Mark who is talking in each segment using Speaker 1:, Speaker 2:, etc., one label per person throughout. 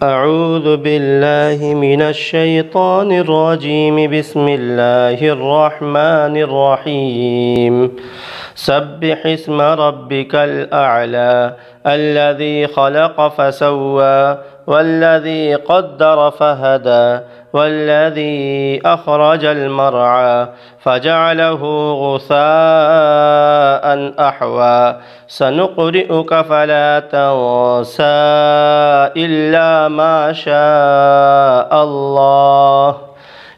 Speaker 1: أعوذ بالله من الشيطان الرجيم بسم الله الرحمن الرحيم سبح اسم ربك الأعلى الذي خلق فسوى والذي قدر فهدى والذي أخرج المرعى فجعله غثاء أحوى سنقرئك فلا تنسى إلا ما شاء الله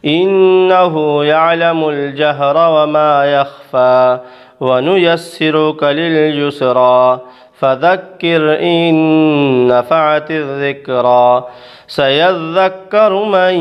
Speaker 1: إنه يعلم الجهر وما يخفى ونيسرك لليسرى فذكر إن نفعت الذكرى سيذكر من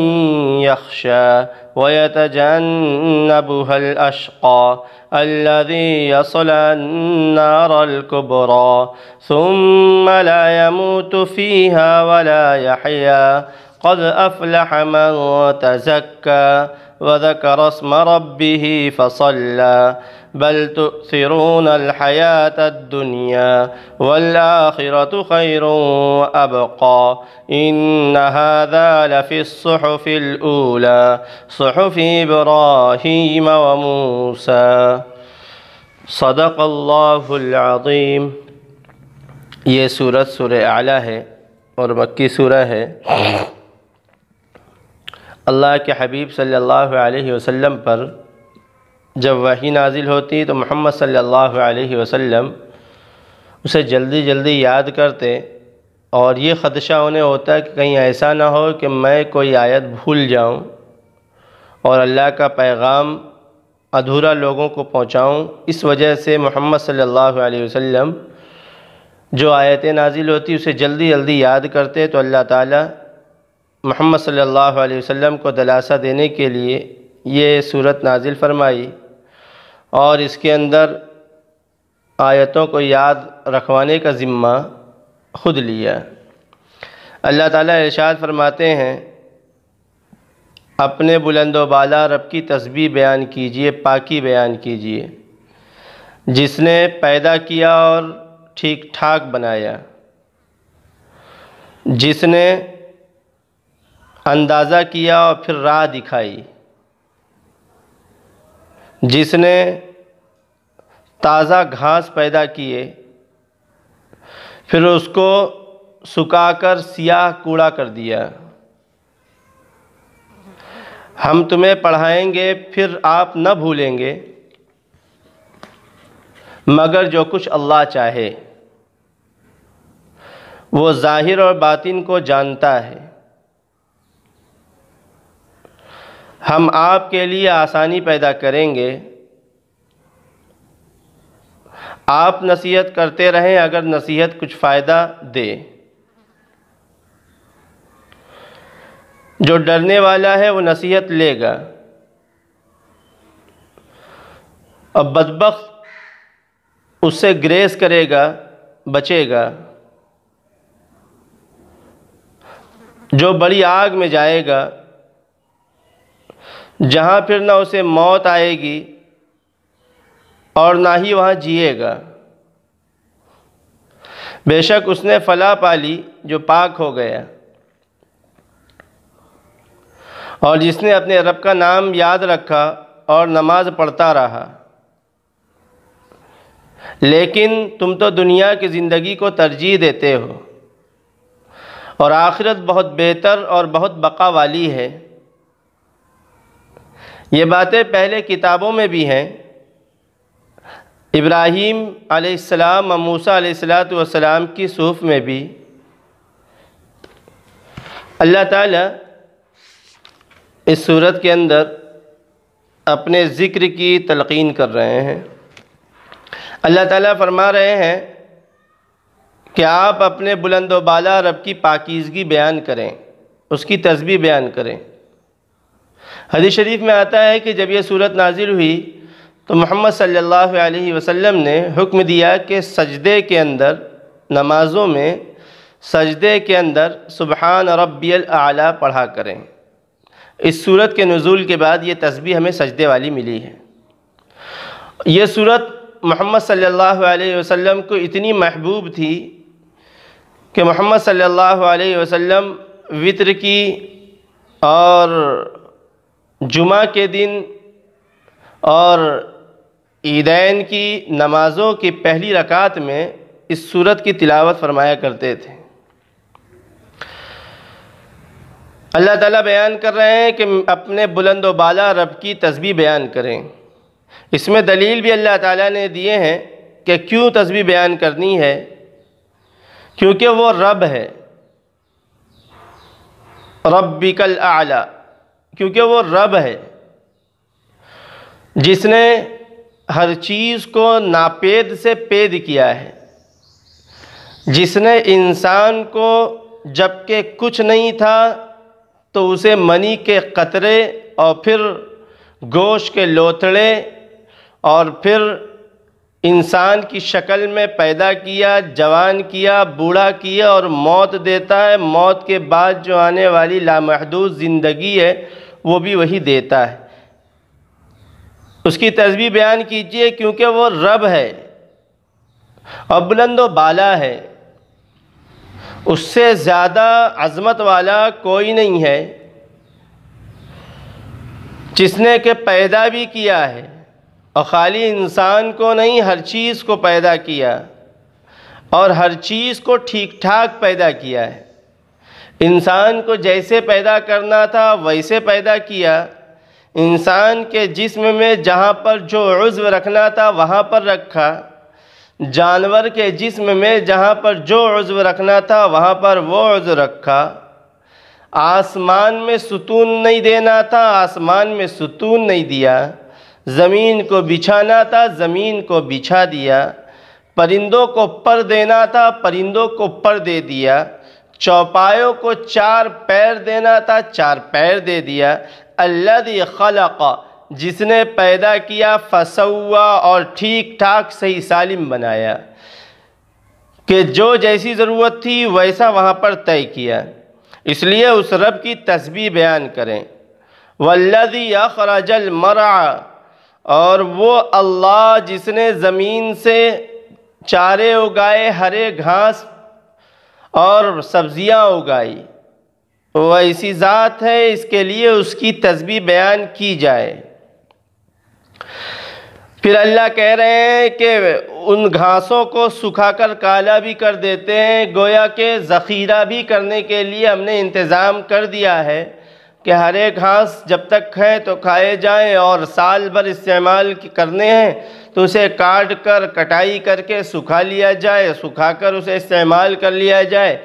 Speaker 1: يخشى ويتجنبها الأشقى الذي يصلى النار الكبرى ثم لا يموت فيها ولا يحيا قد أفلح من تزكى وذكر اسم ربه فصلى بل تؤثرون الحياة الدنيا والآخرة خير وأبقى إن هذا لفي الصحف الأولى صحف إبراهيم وموسى صدق اللہ العظیم۔ یہ سورہ اعلیٰ ہے اور مکی سورہ ہے۔ اللہ کے حبیب صلی اللہ علیہ وسلم پر جب وحی نازل ہوتی تو محمد صلی اللہ علیہ وسلم اسے جلدی جلدی یاد کرتے، اور یہ خدشہ انہیں ہوتا کہ کہیں ایسا نہ ہو کہ میں کوئی آیت بھول جاؤں اور اللہ کا پیغام ادھورا لوگوں کو پہنچاؤں۔ اس وجہ سے محمد صلی اللہ علیہ وسلم جو آیتیں نازل ہوتی اسے جلدی جلدی یاد کرتے، تو اللہ تعالیٰ محمد صلی اللہ علیہ وسلم کو دلاسہ دینے کے لیے یہ صورت نازل فرمائی، اور اس کے اندر آیتوں کو یاد رکھوانے کا ذمہ خود لیا۔ اللہ تعالیٰ ارشاد فرماتے ہیں، اپنے بلند و بالا رب کی تسبیح بیان کیجئے، پاکی بیان کیجئے، جس نے پیدا کیا اور ٹھیک ٹھاک بنایا، جس نے اندازہ کیا اور پھر راہ دکھائی، جس نے تازہ گھاس پیدا کیے پھر اس کو سکھا کر سیاہ کوڑا کر دیا۔ ہم تمہیں پڑھائیں گے پھر آپ نہ بھولیں گے مگر جو کچھ اللہ چاہے۔ وہ ظاہر اور باطن کو جانتا ہے۔ ہم آپ کے لیے آسانی پیدا کریں گے، آپ نصیحت کرتے رہیں اگر نصیحت کچھ فائدہ دے۔ جو ڈرنے والا ہے وہ نصیحت لے گا، اور بدبخت اس سے گریز کرے گا، بچے گا۔ جو بڑی آگ میں جائے گا جہاں پھر نہ اسے موت آئے گی اور نہ ہی وہاں جیے گا۔ بے شک اس نے فلاح پالی جو پاک ہو گیا، اور جس نے اپنے رب کا نام یاد رکھا اور نماز پڑھتا رہا۔ لیکن تم تو دنیا کی زندگی کو ترجیح دیتے ہو، اور آخرت بہت بہتر اور بہت بقا والی ہے۔ یہ باتیں پہلے کتابوں میں بھی ہیں، ابراہیم علیہ السلام اور موسیٰ علیہ السلام کی صحف میں بھی۔ اللہ تعالیٰ اس صورت کے اندر اپنے ذکر کی تلقین کر رہے ہیں۔ اللہ تعالیٰ فرما رہے ہیں کہ آپ اپنے بلند و بالا رب کی پاکیزگی بیان کریں، اس کی تسبیح بیان کریں۔ حدیث شریف میں آتا ہے کہ جب یہ صورت نازل ہوئی تو محمد صلی اللہ علیہ وسلم نے حکم دیا کہ سجدے کے اندر، نمازوں میں سجدے کے اندر سبحان ربی الاعلیٰ پڑھا کریں۔ اس صورت کے نزول کے بعد یہ تسبیح ہمیں سجدے والی ملی ہے۔ یہ صورت محمد صلی اللہ علیہ وسلم کو اتنی محبوب تھی کہ محمد صلی اللہ علیہ وسلم وطر کی اور جمعہ کے دن اور عیدین کی نمازوں کی پہلی رکعت میں اس سورت کی تلاوت فرمایا کرتے تھے۔ اللہ تعالیٰ بیان کر رہے ہیں کہ اپنے بلند و بالا رب کی تسبیح بیان کریں۔ اس میں دلیل بھی اللہ تعالیٰ نے دیے ہیں کہ کیوں تسبیح بیان کرنی ہے، کیونکہ وہ رب ہے، ربک الاعلی، کیونکہ وہ رب ہے جس نے ہر چیز کو ناپید سے پید کیا ہے، جس نے انسان کو جب کہ کچھ نہیں تھا تو اسے منی کے قطرے اور پھر گوشت کے لوتھڑے اور پھر انسان کی شکل میں پیدا کیا، جوان کیا، بوڑھا کیا اور موت دیتا ہے۔ موت کے بعد جو آنے والی لامحدود زندگی ہے وہ بھی وہی دیتا ہے۔ اس کی تسبیح بیان کیجئے کیونکہ وہ رب ہے اور بلند و بالا ہے، اس سے زیادہ عظمت والا کوئی نہیں ہے، جس نے کہ پیدا بھی کیا ہے اور خالی انسان کو نہیں، ہر چیز کو پیدا کیا اور ہر چیز کو ٹھیک ٹھاک پیدا کیا ہے۔ انسان کو جیسے پیدا کرنا تھا ویسے پیدا کیا، انسان کے جسم میں جہاں پر جو عضو رکھنا تھا وہاں پر رکھا، جانور کے جسم میں جہاں پر جو عضو رکھنا تھا وہاں پر وہ عضو رکھا۔ آسمان میں ستون نہیں دینا تھا، آسمان میں ستون نہیں دیا، زمین کو بچھانا تھا، زمین کو بچھا دیا، پرندوں کو پر دینا تھا، پرندوں کو پر دے دیا، چوپایوں کو 4 پیر دینا تھا، 4 پیر دے دیا۔ الذی خلق، جس نے پیدا کیا، فسوا، اور ٹھیک ٹھاک صحیح سالم بنایا، کہ جو جیسی ضرورت تھی ویسا وہاں پر طے کیا۔ اس لیے اس رب کی تسبیح بیان کریں۔ والذی اخرج المرعى، اور وہ اللہ جس نے زمین سے چارے اگائے، ہرے گھاس اور سبزیاں اگائی، وہ ایسی ذات ہے، اس کے لیے اس کی تسبیح بیان کی جائے۔ پھر اللہ کہہ رہے ہیں کہ ان گھاسوں کو سکھا کر کالا بھی کر دیتے ہیں، گویا کہ ذخیرہ بھی کرنے کے لیے ہم نے انتظام کر دیا ہے کہ ہر ایک گھاس جب تک کھائیں تو کھائے جائیں اور سال بھر استعمال کرنے ہیں تو اسے کاٹ کر کٹائی کر کے سکھا لیا جائے، سکھا کر اسے استعمال کر لیا جائے۔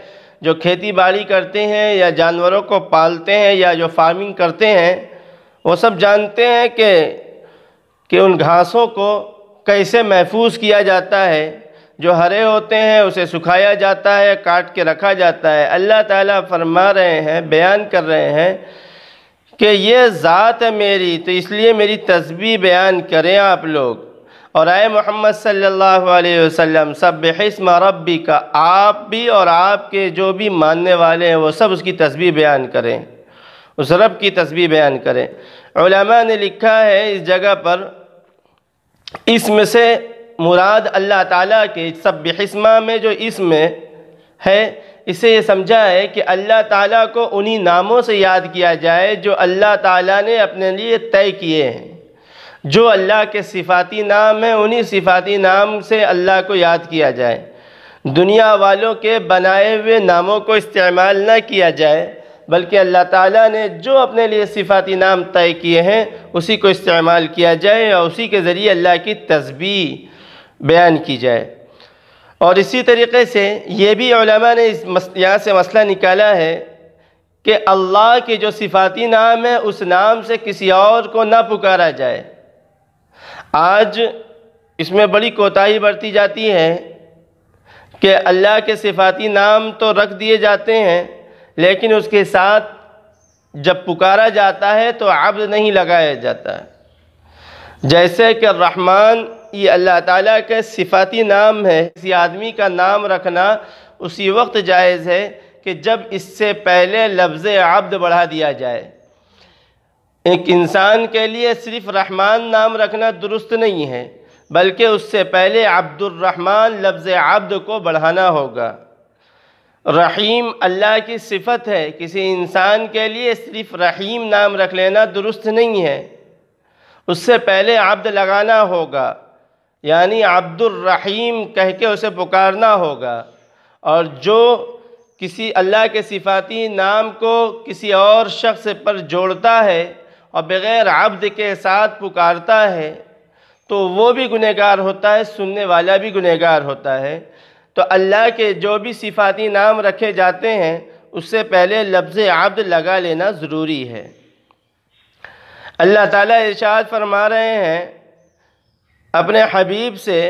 Speaker 1: جو کھیتی باڑی کرتے ہیں یا جانوروں کو پالتے ہیں یا جو فارمنگ کرتے ہیں وہ سب جانتے ہیں کہ ان گھاسوں کو کیسے محفوظ کیا جاتا ہے۔ جو ہرے ہوتے ہیں اسے سکھایا جاتا ہے، کاٹ کے رکھا جاتا ہے۔ اللہ تعالیٰ فرما رہے ہیں، بیان کر رہے ہیں کہ یہ ذات ہے میری، تو اس لیے میری تسبیح بیان کریں آپ لوگ۔ اور اے محمد صلی اللہ علیہ وسلم، سبح اسم ربک، آپ بھی اور آپ کے جو بھی ماننے والے ہیں وہ سب اس کی تسبیح بیان کریں، اس رب کی تسبیح بیان کریں۔ علماء نے لکھا ہے اس جگہ پر، اسم سے مراد اللہ تعالیٰ کے سبح اسم میں جو اسم ہے، اسے یہ سمجھا ہے کہ اللہ تعالیٰ کو انہی ناموں سے یاد کیا جائے جو اللہ تعالیٰ نے اپنے لیے طے کیے ہیں۔ جو اللہ کے صفاتی نام ہیں انہی صفاتی نام سے اللہ کو یاد کیا جائے، دنیا والوں کے بنائے ہوئے ناموں کو استعمال نہ کیا جائے، بلکہ اللہ تعالیٰ نے جو اپنے لیے صفاتی نام طے کیے ہیں اسی کو استعمال کیا جائے اور اسی کے ذریعے اللہ کی تسبیح بیان کی جائے۔ اور اسی طریقے سے یہ بھی علماء نے یہاں سے مسئلہ نکالا ہے کہ اللہ کے جو صفاتی نام ہے اس نام سے کسی اور کو نہ پکارا جائے۔ آج اس میں بڑی کوتاہی برتی جاتی ہے کہ اللہ کے صفاتی نام تو رکھ دیے جاتے ہیں لیکن اس کے ساتھ جب پکارا جاتا ہے تو عبد نہیں لگایا جاتا ہے۔ جیسے کہ الرحمن یہ اللہ تعالیٰ کے صفاتی نام ہے، کسی آدمی کا نام رکھنا اسی وقت جائز ہے کہ جب اس سے پہلے لفظ عبد بڑھا دیا جائے۔ ایک انسان کے لیے صرف رحمان نام رکھنا درست نہیں ہے، بلکہ اس سے پہلے عبد الرحمن لفظ عبد کو بڑھانا ہوگا۔ رحیم اللہ کی صفت ہے، کسی انسان کے لیے صرف رحیم نام رکھ لینا درست نہیں ہے، اس سے پہلے عبد لگانا ہوگا، یعنی عبد الرحیم کہہ کے اسے پکارنا ہوگا۔ اور جو کسی اللہ کے صفاتی نام کو کسی اور شخص پر جوڑتا ہے اور بغیر عبد کے ساتھ پکارتا ہے تو وہ بھی گنہگار ہوتا ہے، سننے والا بھی گنہگار ہوتا ہے۔ تو اللہ کے جو بھی صفاتی نام رکھے جاتے ہیں اس سے پہلے لفظ عبد لگا لینا ضروری ہے۔ اللہ تعالیٰ ارشاد فرما رہے ہیں اپنے حبیب سے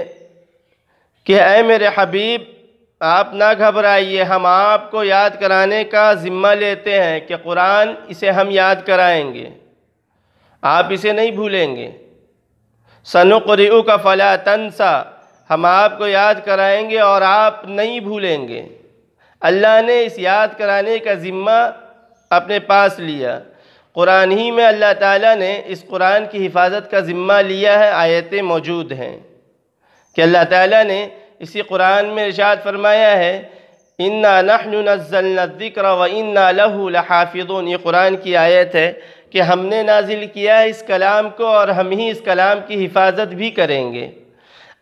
Speaker 1: کہ اے میرے حبیب آپ نہ گھبرائیے، ہم آپ کو یاد کرانے کا ذمہ لیتے ہیں کہ قرآن اسے ہم یاد کرائیں گے، آپ اسے نہیں بھولیں گے۔ سَنُقْرِئُكَ فَلَا تَنْسَى، ہم آپ کو یاد کرائیں گے اور آپ نہیں بھولیں گے۔ اللہ نے اس یاد کرانے کا ذمہ اپنے پاس لیا۔ قرآن ہی میں اللہ تعالیٰ نے اس قرآن کی حفاظت کا ذمہ لیا ہے، آیتیں موجود ہیں کہ اللہ تعالیٰ نے اسی قرآن میں ارشاد فرمایا ہے اِنَّا نَحْنُ نَزَّلْنَا الذِّكْرَ وَإِنَّا لَهُ لَحَافِظُونَ، یہ قرآن کی آیت ہے کہ ہم نے نازل کیا ہے اس کلام کو اور ہم ہی اس کلام کی حفاظت بھی کریں گے۔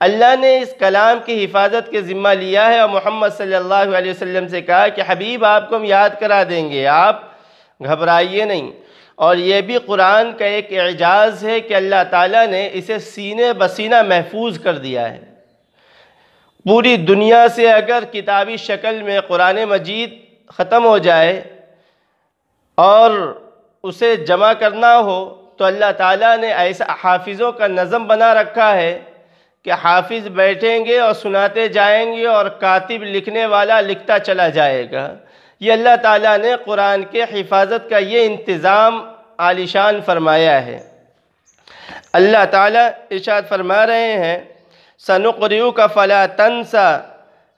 Speaker 1: اللہ نے اس کلام کی حفاظت کے ذمہ لیا ہے اور محمد صلی اللہ علیہ وسلم سے کہا کہ حبیب آپ کو ہم یاد کرا دیں گے، آپ گھبرائیے نہیں۔ اور یہ بھی قرآن کا ایک اعجاز ہے کہ اللہ تعالیٰ نے اسے سینے بسینہ محفوظ کر دیا ہے۔ پوری دنیا سے اگر کتابی شکل میں قرآن مجید ختم ہو جائے اور اسے جمع کرنا ہو تو اللہ تعالیٰ نے ایسا حافظوں کا نظم بنا رکھا ہے کہ حافظ بیٹھیں گے اور سناتے جائیں گے اور کاتب لکھنے والا لکھتا چلا جائے گا۔ یہ اللہ تعالیٰ نے قرآن کے حفاظت کا یہ انتظام عالیشان فرمایا ہے۔ اللہ تعالیٰ ارشاد فرما رہے ہیں سَنُقْرِئُكَ فَلَا تَنْسَى،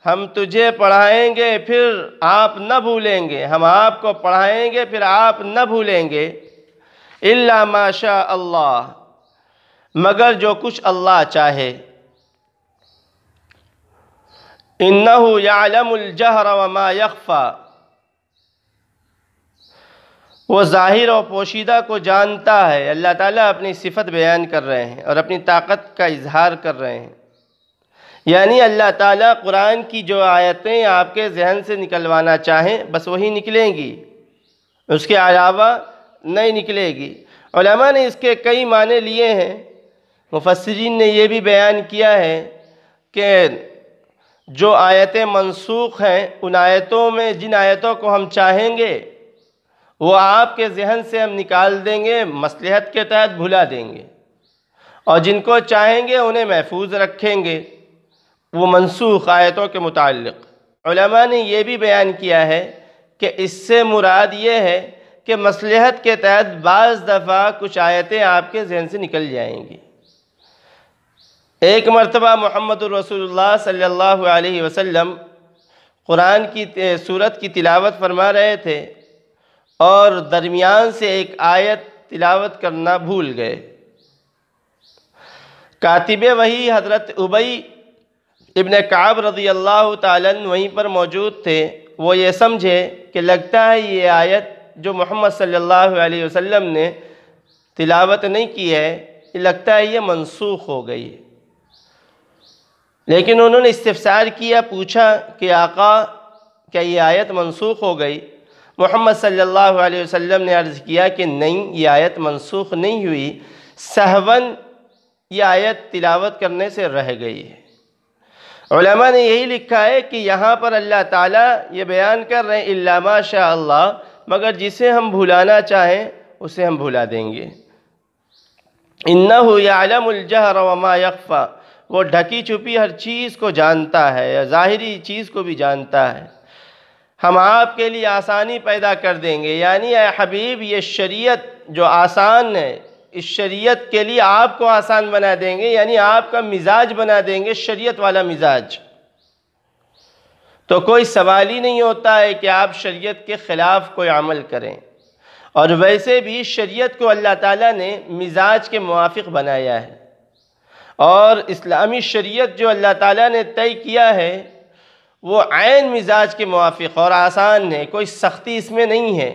Speaker 1: ہم تجھے پڑھائیں گے پھر آپ نہ بھولیں گے، ہم آپ کو پڑھائیں گے پھر آپ نہ بھولیں گے۔ إِلَّا مَا شَاءَ اللَّهُ، مگر جو کچھ اللہ چاہے۔ إِنَّهُ يَعْلَمُ الْجَهْرَ وَمَا يَخْفَى، وہ ظاہر و پوشیدہ کو جانتا ہے۔ اللہ تعالیٰ اپنی صفت بیان کر رہے ہیں اور اپنی طاقت کا اظہار کر رہے ہیں، یعنی اللہ تعالیٰ قرآن کی جو آیتیں آپ کے ذہن سے نکلوانا چاہیں بس وہی نکلیں گی، اس کے علاوہ نہیں نکلے گی۔ علماء نے اس کے کئی معنی لیے ہیں۔ مفسرین نے یہ بھی بیان کیا ہے کہ جو آیتیں منسوخ ہیں ان آیتوں میں جن آیتوں کو ہم چاہیں گے وہ آپ کے ذہن سے ہم نکال دیں گے، مصلحت کے تحت بھلا دیں گے، اور جن کو چاہیں گے انہیں محفوظ رکھیں گے وہ منسوخ آیتوں کے متعلق۔ علماء نے یہ بھی بیان کیا ہے کہ اس سے مراد یہ ہے کہ مصلحت کے تحت بعض دفعہ کچھ آیتیں آپ کے ذہن سے نکل جائیں گی۔ ایک مرتبہ محمد الرسول اللہ صلی اللہ علیہ وسلم قرآن کی سورت کی تلاوت فرما رہے تھے اور درمیان سے ایک آیت تلاوت کرنا بھول گئے۔ کاتب وحی حضرت ابی ابن کعب رضی اللہ تعالیٰ عنہ وہیں پر موجود تھے۔ وہ یہ سمجھے کہ لگتا ہے یہ آیت جو محمد صلی اللہ علیہ وسلم نے تلاوت نہیں کی ہے، لگتا ہے یہ منسوخ ہو گئی ہے۔ لیکن انہوں نے استفسار کیا، پوچھا کہ آقا کیا یہ آیت منسوخ ہو گئی؟ محمد صلی اللہ علیہ وسلم نے عرض کیا کہ نہیں، یہ آیت منسوخ نہیں ہوئی، سہواً یہ آیت تلاوت کرنے سے رہ گئی ہے۔ علماء نے یہی لکھا ہے کہ یہاں پر اللہ تعالیٰ یہ بیان کر رہے ہیں اِلَّا مَا شَاءَ اللَّهُ، مگر جسے ہم بھلانا چاہیں اسے ہم بھلا دیں گے۔ إِنَّهُ يَعْلَمُ الْجَهْرَ وَمَا يَخْفَى، وہ ڈھکی چھپی ہر چیز کو جانتا ہے، ظاہری چیز کو بھی جانتا ہے۔ ہم آپ کے لیے آسانی پیدا کر دیں گے، یعنی اے حبیب یہ شریعت جو آسان ہے اس شریعت کے لیے آپ کو آسان بنا دیں گے، یعنی آپ کا مزاج بنا دیں گے شریعت والا مزاج۔ تو کوئی سوال ہی نہیں ہوتا ہے کہ آپ شریعت کے خلاف کوئی عمل کریں، اور ویسے بھی شریعت کو اللہ تعالیٰ نے مزاج کے موافق بنایا ہے، اور اسلامی شریعت جو اللہ تعالیٰ نے طے کیا ہے وہ عین مزاج کے موافق اور آسان ہے، کوئی سختی اس میں نہیں ہے۔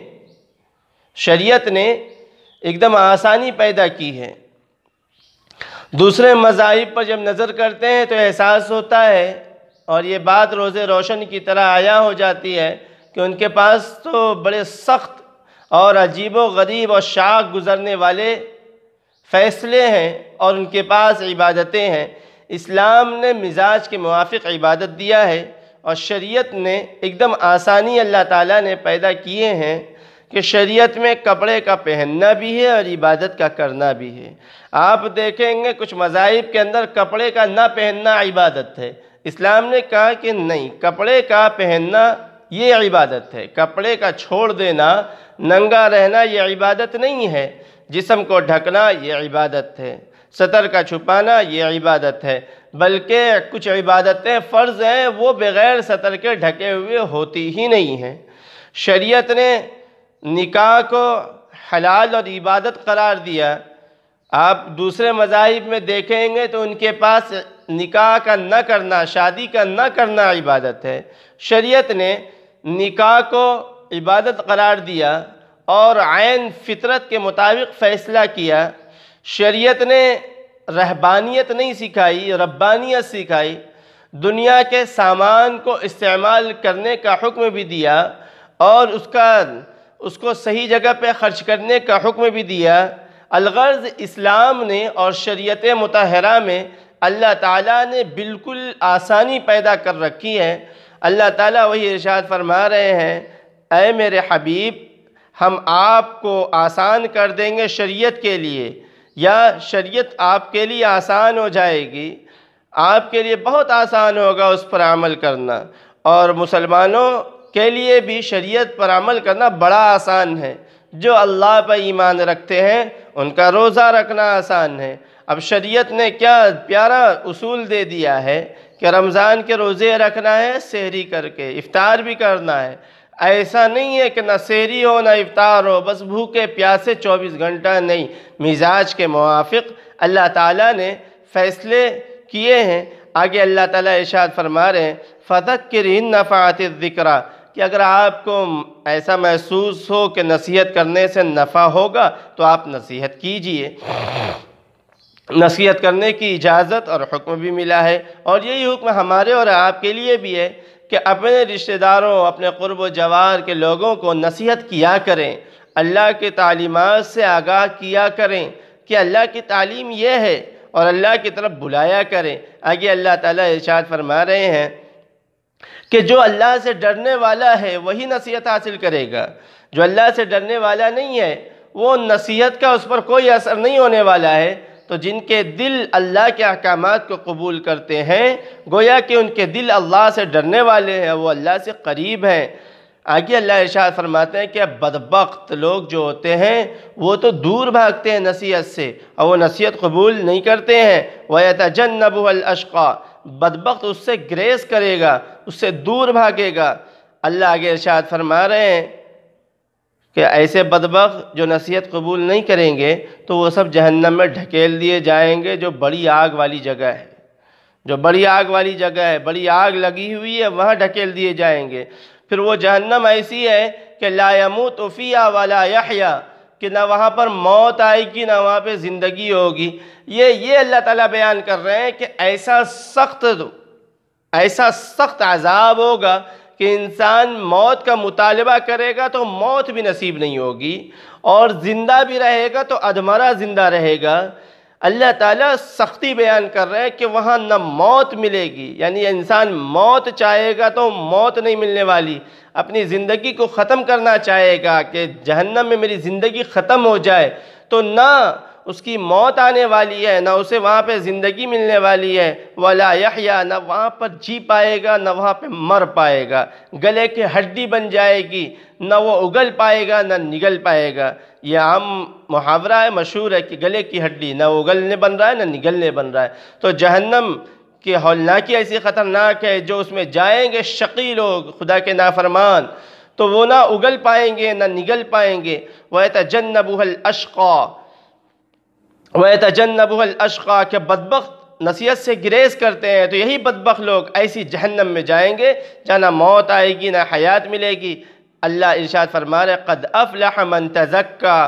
Speaker 1: شریعت نے ایک دم آسانی پیدا کی ہے۔ دوسرے مذاہب پر جب نظر کرتے ہیں تو احساس ہوتا ہے، اور یہ بات روز روشن کی طرح عیاں ہو جاتی ہے، کہ ان کے پاس تو بڑے سخت اور عجیب و غریب اور شاق گزرنے والے فیصلے ہیں، اور ان کے پاس عبادتیں ہیں۔ اسلام نے مزاج کے موافق عبادت دیا ہے، اور شریعت نے ایک دم آسانی اللہ تعالیٰ نے پیدا کیے ہیں کہ شریعت میں کپڑے کا پہننا بھی ہے اور عبادت کا کرنا بھی ہے۔ آپ دیکھیں گے کچھ مذاہب کے اندر کپڑے کا نہ پہننا عبادت ہے۔ اسلام نے کہا کہ نہیں، کپڑے کا پہننا یہ عبادت ہے، کپڑے کا چھوڑ دینا، ننگا رہنا یہ عبادت نہیں ہے۔ جسم کو ڈھکنا یہ عبادت ہے، سطر کا چھپانا یہ عبادت ہے، بلکہ کچھ عبادتیں فرض ہیں وہ بغیر سطر کے ڈھکے ہوئے ہوتی ہی نہیں ہیں۔ شریعت نے نکاح کو حلال اور عبادت قرار دیا۔ آپ دوسرے مذاہب میں دیکھیں گے تو ان کے پاس نکاح کا نہ کرنا، شادی کا نہ کرنا عبادت ہے۔ شریعت نے نکاح کو عبادت قرار دیا اور عین فطرت کے مطابق فیصلہ کیا۔ شریعت نے رہبانیت نہیں سکھائی، ربانیت سکھائی۔ دنیا کے سامان کو استعمال کرنے کا حکم بھی دیا، اور اس کو صحیح جگہ پہ خرچ کرنے کا حکم بھی دیا۔ الغرض اسلام نے اور شریعت مطہرہ میں اللہ تعالیٰ نے بالکل آسانی پیدا کر رکھی ہے۔ اللہ تعالیٰ وہی ارشاد فرما رہے ہیں، اے میرے حبیب، ہم آپ کو آسان کر دیں گے شریعت کے لیے، یا شریعت آپ کے لیے آسان ہو جائے گی، آپ کے لیے بہت آسان ہوگا اس پر عمل کرنا۔ اور مسلمانوں کے لیے بھی شریعت پر عمل کرنا بڑا آسان ہے۔ جو اللہ پر ایمان رکھتے ہیں ان کا روزہ رکھنا آسان ہے۔ اب شریعت نے کیا پیارا اصول دے دیا ہے کہ رمضان کے روزے رکھنا ہے سحری کر کے، افطار بھی کرنا ہے۔ ایسا نہیں ہے کہ نہ سحری ہو نہ افطار ہو، بس بھوکے پیاسے 24 گھنٹہ نہیں۔ مزاج کے موافق اللہ تعالیٰ نے فیصلے کیے ہیں۔ آگے اللہ تعالیٰ ارشاد فرما رہے ہیں، فَذَكِّرْ إِن نَّفَعَتِ الذِّكْرَىٰ، کہ اگر آپ کو ایسا محسوس ہو کہ نصیحت کرنے سے نفع ہوگا تو آپ نصیحت کیجئے۔ نصیحت کرنے کی اجازت اور حکم بھی ملا ہے، اور یہی حکم ہمارے اور آپ کے لیے بھی ہے کہ اپنے رشتہ داروں، اپنے قرب و جوار کے لوگوں کو نصیحت کیا کریں، اللہ کے تعلیمات سے آگاہ کیا کریں کہ اللہ کی تعلیم یہ ہے، اور اللہ کی طرف بلایا کریں۔ آگے اللہ تعالیٰ ارشاد فرما رہے ہیں کہ جو اللہ سے ڈرنے والا ہے وہی نصیحت حاصل کرے گا، جو اللہ سے ڈرنے والا نہیں ہے وہ نصیحت کا اس پر کوئی اثر نہیں ہونے والا ہے۔ تو جن کے دل اللہ کے احکامات کو قبول کرتے ہیں، گویا کہ ان کے دل اللہ سے ڈرنے والے ہیں، وہ اللہ سے قریب ہیں۔ آگے اللہ ارشاد فرماتے ہیں کہ بدبخت لوگ جو ہوتے ہیں وہ تو دور بھاگتے ہیں نصیحت سے، اور وہ نصیحت قبول نہیں کرتے ہیں۔ وَيَتَجَنَّبُهَا الْأَشْقَى، بدبخت اس سے گریز کرے گا، اس سے دور بھاگے گا۔ اللہ آگے ارشاد فرما رہے ہیں کہ ایسے بدبخت جو نصیحت قبول نہیں کریں گے تو وہ سب جہنم میں ڈھکیل دیے جائیں گے، جو بڑی آگ والی جگہ ہے، جو بڑی آگ والی جگہ ہے، بڑی آگ لگی ہوئی ہے، وہاں ڈھکیل دیے جائیں گے۔ پھر وہ جہنم ایسی ہے کہ لا يموت فیہا ولا یحیا، کہ نہ وہاں پر موت آئے گی نہ وہاں پہ زندگی ہوگی۔ یہ اللہ تعالیٰ بیان کر رہے ہیں کہ ایسا سخت عذاب ہوگا کہ انسان موت کا مطالبہ کرے گا تو موت بھی نصیب نہیں ہوگی، اور زندہ بھی رہے گا تو ادھمرا زندہ رہے گا۔ اللہ تعالیٰ سختی بیان کر رہے ہیں کہ وہاں نہ موت ملے گی، یعنی انسان موت چاہے گا تو موت نہیں ملنے والی، اپنی زندگی کو ختم کرنا چاہے گا کہ جہنم میں میری زندگی ختم ہو جائے، تو نہ اس کی موت آنے والی ہے، نہ اسے وہاں پہ زندگی ملنے والی ہے۔ وَلَا يَحْيَا، نہ وہاں پر جی پائے گا نہ وہاں پہ مر پائے گا، گلے کی ہڈی بن جائے گی، نہ وہ اگل پائے گا نہ نگل پائے گا۔ یہ عام محاورہ ہے، مشہور ہے کہ گلے کی ہڈی نہ اگلنے بن رہا ہے نہ نگلنے بن رہا ہے۔ تو جہنم کی ہولناکی ایسی خطرناک ہے، جو اس میں جائیں گے شقی لوگ، خدا کے نافرمان، تو وہ نہ اگل پائیں گے نہ نگل پائیں گے۔ وَيَتَجَنَّبُهَا الْأَشْقَى، وَيَتَجَنَّبُهَا الْأَشْقَى، کہ بدبخت نصیحت سے گریز کرتے ہیں تو یہی بدبخت لوگ ایسی جہنم میں جائیں گے جہاں نہ موت آئے گی نہ حیات ملے گی۔ اللہ ارشاد فرما رہے قد افلح من تزکا،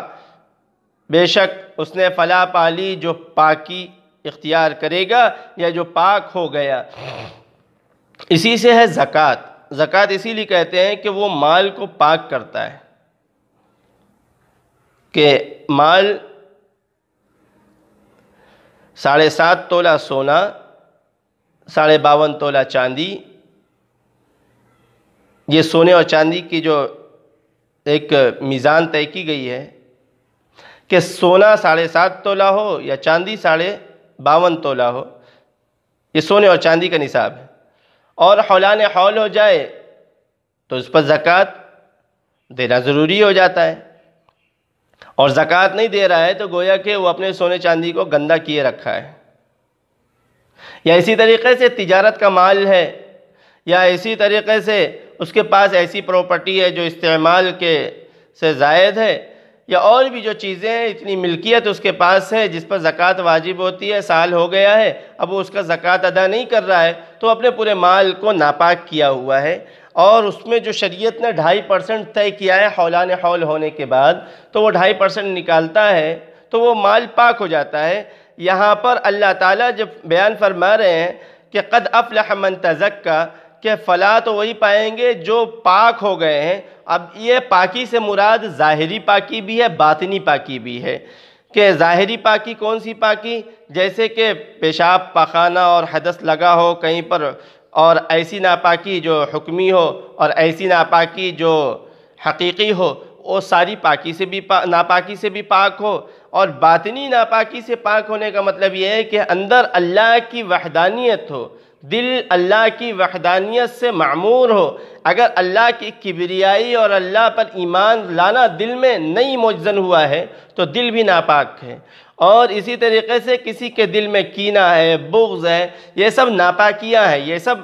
Speaker 1: بے شک اس نے فلاح پالی جو پاکی اختیار کرے گا یا جو پاک ہو گیا۔ اسی سے ہے زکوٰۃ۔ زکوٰۃ اسی لیے کہتے ہیں کہ وہ مال کو پاک کرتا ہے، کہ مال 7.5 تولہ سونا، 52.5 تولہ چاندی، یہ سونے اور چاندی کی جو ایک میزان طے کی گئی ہے کہ سونا 7.5 تولہ ہو یا چاندی 52.5 تولہ ہو، یہ سونے اور چاندی کا نصاب ہے، اور حولان حول ہو جائے تو اس پر زکوٰۃ دینا ضروری ہو جاتا ہے، اور زکوٰۃ نہیں دے رہا ہے تو گویا کہ وہ اپنے سونے چاندی کو گندہ کیے رکھا ہے۔ یا اسی طریقے سے تجارت کا مال ہے، یا اسی طریقے سے اس کے پاس ایسی پراپرٹی ہے جو استعمال کے سے زائد ہے، یا اور بھی جو چیزیں ہیں، اتنی ملکیت اس کے پاس ہے جس پر زکوٰۃ واجب ہوتی ہے، سال ہو گیا ہے اب وہ اس کا زکوٰۃ ادا نہیں کر رہا ہے تو اپنے پورے مال کو ناپاک کیا ہوا ہے، اور اس میں جو شریعت نے 2.5% طے کیا ہے حولان حول ہونے کے بعد، تو وہ 2.5% نکالتا ہے تو وہ مال پاک ہو جاتا ہے۔ یہاں پر اللہ تعالیٰ جب بیان فرما رہے ہیں کہ قد افلح من تزکا، کہ فلاح تو وہی پائیں گے جو پاک ہو گئے ہیں۔ اب یہ پاکی سے مراد ظاہری پاکی بھی ہے، باطنی پاکی بھی ہے۔ کہ ظاہری پاکی کون سی پاکی؟ جیسے کہ پیشاب پاخانہ اور حدث لگا ہو کہیں پر، اور ایسی ناپاکی جو حکمی ہو اور ایسی ناپاکی جو حقیقی ہو، وہ ساری ناپاکی سے بھی پاک ہو۔ اور باطنی ناپاکی سے پاک ہونے کا مطلب یہ ہے کہ اندر اللہ کی وحدانیت ہو، دل اللہ کی وحدانیت سے معمور ہو۔ اگر اللہ کی کبریائی اور اللہ پر ایمان لانا دل میں نہیں موجزن ہوا ہے تو دل بھی ناپاک ہے۔ اور اسی طریقے سے کسی کے دل میں کینہ ہے، بغض ہے، یہ سب ناپاکیاں ہیں، یہ سب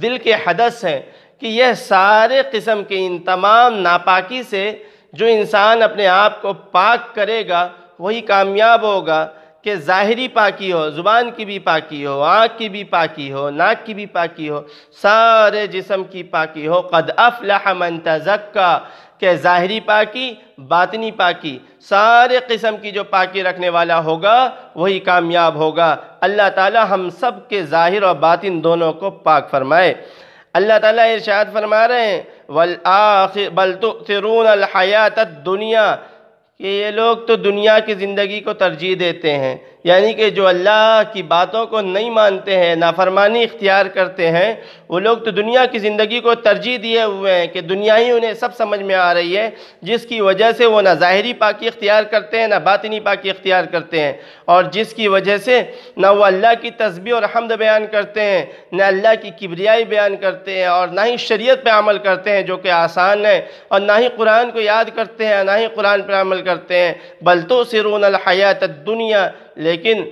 Speaker 1: دل کے حدث ہیں، کہ یہ سارے قسم کے ان تمام ناپاکی سے جو انسان اپنے آپ کو پاک کرے گا وہی کامیاب ہوگا۔ کہ ظاہری پاکی ہو، زبان کی بھی پاکی ہو، آنکھ کی بھی پاکی ہو، ناک کی بھی پاکی ہو، سارے جسم کی پاکی ہو۔ قد افلح من تزکا، کہ ظاہری پاکی، باطنی پاکی، سارے قسم کی جو پاکی رکھنے والا ہوگا وہی کامیاب ہوگا۔ اللہ تعالی ہم سب کے ظاہر اور باطن دونوں کو پاک فرمائے۔ اللہ تعالیٰ ارشاد فرما رہے ہیں بل تؤثرون الحیات الدنیا، کہ یہ لوگ تو دنیا کی زندگی کو ترجیح دیتے ہیں، یعنی کہ جو اللہ کی باتوں کو نہیں مانتے ہیں، نافرمانی اختیار کرتے ہیں، وہ لوگ تو دنیا کی زندگی کو ترجیح دیے ہوئے ہیں کہ دنیا ہی انہیں سب سمجھ میں آ رہی ہے، جس کی وجہ سے وہ نہ ظاہری پاکی اختیار کرتے ہیں نہ باطنی پاکی اختیار کرتے ہیں، اور جس کی وجہ سے نہ وہ اللہ کی تسبیح اور حمد بیان کرتے ہیں، نہ اللہ کی کبریائی بیان کرتے ہیں، اور نہ ہی شریعت پہ عمل کرتے ہیں جو کہ آسان ہے، اور نہ ہی قرآن کو یاد کرتے ہیں، نہ ہی قرآن پر عمل کرتے ہیں۔ بل تؤثرون الحیات الدنیا، لیکن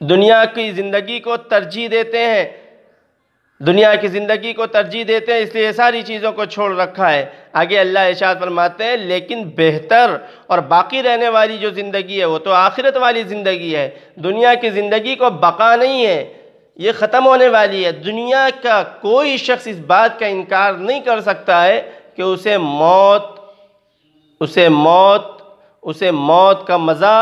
Speaker 1: دنیا کی زندگی کو ترجیح دیتے ہیں، دنیا کی زندگی کو ترجیح دیتے ہیں، اس لیے ساری چیزوں کو چھوڑ رکھا ہے۔ آگے اللہ ارشاد فرماتے ہیں لیکن بہتر اور باقی رہنے والی جو زندگی ہے وہ تو آخرت والی زندگی ہے۔ دنیا کی زندگی کو بقا نہیں ہے، یہ ختم ہونے والی ہے۔ دنیا کا کوئی شخص اس بات کا انکار نہیں کر سکتا ہے کہ اسے موت کا مزہ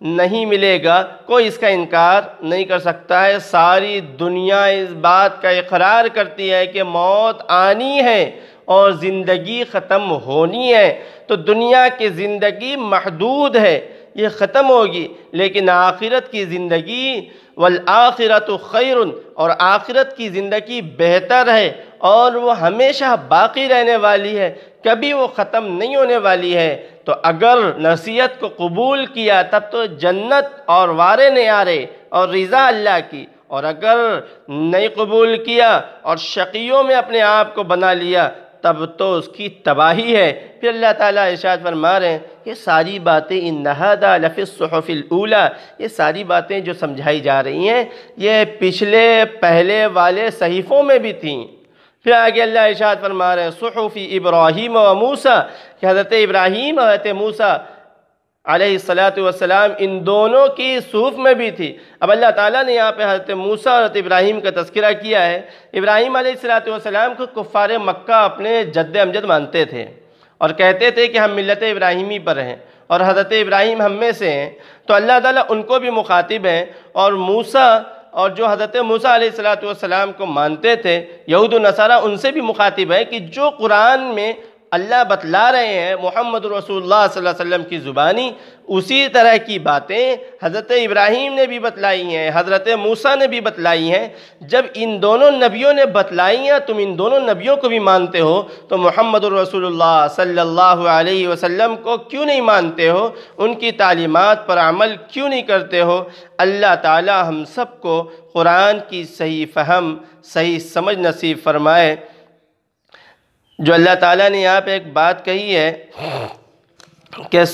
Speaker 1: نہیں ملے گا، کوئی اس کا انکار نہیں کر سکتا ہے۔ ساری دنیا اس بات کا اقرار کرتی ہے کہ موت آنی ہے اور زندگی ختم ہونی ہے، تو دنیا کی زندگی محدود ہے، یہ ختم ہوگی، لیکن آخرت کی زندگی والآخرۃ خیر، اور آخرت کی زندگی بہتر ہے اور وہ ہمیشہ باقی رہنے والی ہے، کبھی وہ ختم نہیں ہونے والی ہے۔ تو اگر نصیحت کو قبول کیا تب تو جنت اور وارے نیارے اور رضا اللہ کی، اور اگر نہیں قبول کیا اور شقیوں میں اپنے آپ کو بنا لیا تب تو اس کی تباہی ہے۔ پھر اللہ تعالیٰ ارشاد فرما رہے ہیں یہ ساری باتیں ان هذا لفی الصحف الاولی، یہ ساری باتیں جو سمجھائی جا رہی ہیں یہ پہلے والے صحیفوں میں بھی تھیں۔ پھر آگے اللہ ارشاد فرما رہے ہیں صحف ابراہیم و موسیٰ، کہ حضرت ابراہیم اور حضرت موسیٰ علیہ الصلاۃ والسلام ان دونوں کی صحف میں بھی تھی۔ اب اللہ تعالیٰ نے یہاں پہ حضرت موسیٰ اور حضرت ابراہیم کا تذکرہ کیا ہے۔ ابراہیم علیہ الصلاۃ والسلام کو کفار مکہ اپنے جد امجد مانتے تھے اور کہتے تھے کہ ہم ملت ابراہیمی پر ہیں اور حضرت ابراہیم ہم میں سے ہیں، تو اللہ تعالیٰ ان کو بھی مخاطب ہیں، اور موسیٰ اور جو حضرت موسیٰ علیہ الصلاۃ والسلام کو مانتے تھے یہود و نصارہ، ان سے بھی مخاطب ہے کہ جو قرآن میں اللہ بتلا رہے ہیں محمد رسول اللہ صلی اللہ علیہ وسلم کی زبانی، اسی طرح کی باتیں حضرت ابراہیم نے بھی بتلائی ہیں، حضرت موسیٰ نے بھی بتلائی ہیں۔ جب ان دونوں نبیوں نے بتلائی ہیں، تم ان دونوں نبیوں کو بھی مانتے ہو، تو محمد رسول اللہ صلی اللہ علیہ وسلم کو کیوں نہیں مانتے ہو؟ ان کی تعلیمات پر عمل کیوں نہیں کرتے ہو؟ اللہ تعالی ہم سب کو قرآن کی صحیح فہم، صحیح سمجھ نصیب فرمائے۔ جو اللہ تعالیٰ نے یہاں پہ ایک بات کہی ہے کہ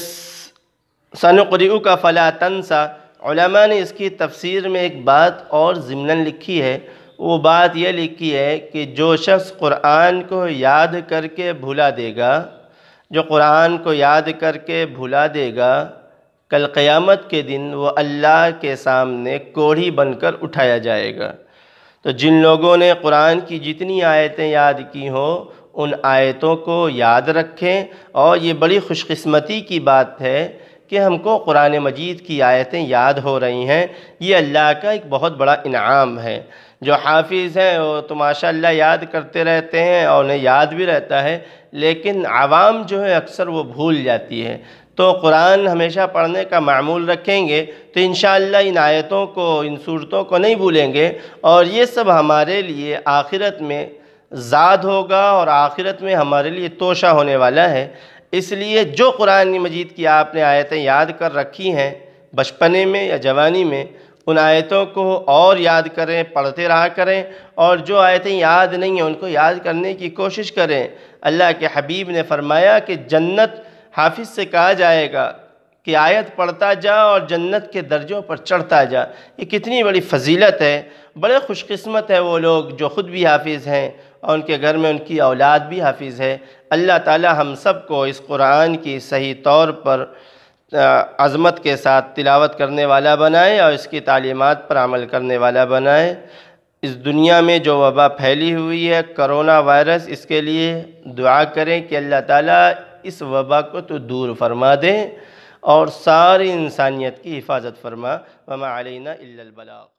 Speaker 1: سَنُقْرِئُكَ فَلَا تَنْسَى، علماء نے اس کی تفسیر میں ایک بات اور ضمناً لکھی ہے۔ وہ بات یہ لکھی ہے کہ جو شخص قرآن کو یاد کر کے بھلا دے گا، جو قرآن کو یاد کر کے بھلا دے گا، کل قیامت کے دن وہ اللہ کے سامنے کوڑھی بن کر اٹھایا جائے گا۔ تو جن لوگوں نے قرآن کی جتنی آیتیں یاد کی ہوں، ان آیتوں کو یاد رکھیں، اور یہ بڑی خوش قسمتی کی بات ہے کہ ہم کو قرآن مجید کی آیتیں یاد ہو رہی ہیں۔ یہ اللہ کا ایک بہت بڑا انعام ہے۔ جو حافظ ہیں وہ تو ماشاءاللہ یاد کرتے رہتے ہیں اور انہیں یاد بھی رہتا ہے، لیکن عوام جو ہے اکثر وہ بھول جاتی ہے۔ تو قرآن ہمیشہ پڑھنے کا معمول رکھیں گے تو انشاءاللہ ان آیتوں کو، ان صورتوں کو نہیں بھولیں گے، اور یہ سب ہمارے لیے آخرت میں زاد ہوگا اور آخرت میں ہمارے لیے توشہ ہونے والا ہے۔ اس لیے جو قرآن مجید کی آپ نے آیتیں یاد کر رکھی ہیں بچپنے میں یا جوانی میں، ان آیتوں کو اور یاد کریں، پڑھتے رہا کریں، اور جو آیتیں یاد نہیں ہیں ان کو یاد کرنے کی کوشش کریں۔ اللہ کے حبیب نے فرمایا کہ جنت حافظ سے کہا جائے گا کہ آیت پڑھتا جا اور جنت کے درجوں پر چڑھتا جا۔ یہ کتنی بڑی فضیلت ہے۔ بڑے خوش قسمت ہے وہ لوگ جو خود بھی حافظ ہیں اور ان کے گھر میں ان کی اولاد بھی حافظ ہے۔ اللہ تعالی ہم سب کو اس قرآن کی صحیح طور پر عظمت کے ساتھ تلاوت کرنے والا بنائے اور اس کی تعلیمات پر عمل کرنے والا بنائے۔ اس دنیا میں جو وبا پھیلی ہوئی ہے کرونا وائرس، اس کے لیے دعا کریں کہ اللہ تعالیٰ اس وبا کو تو دور فرما دے اور ساری انسانیت کی حفاظت فرما۔ وما علینا الا البلاغ۔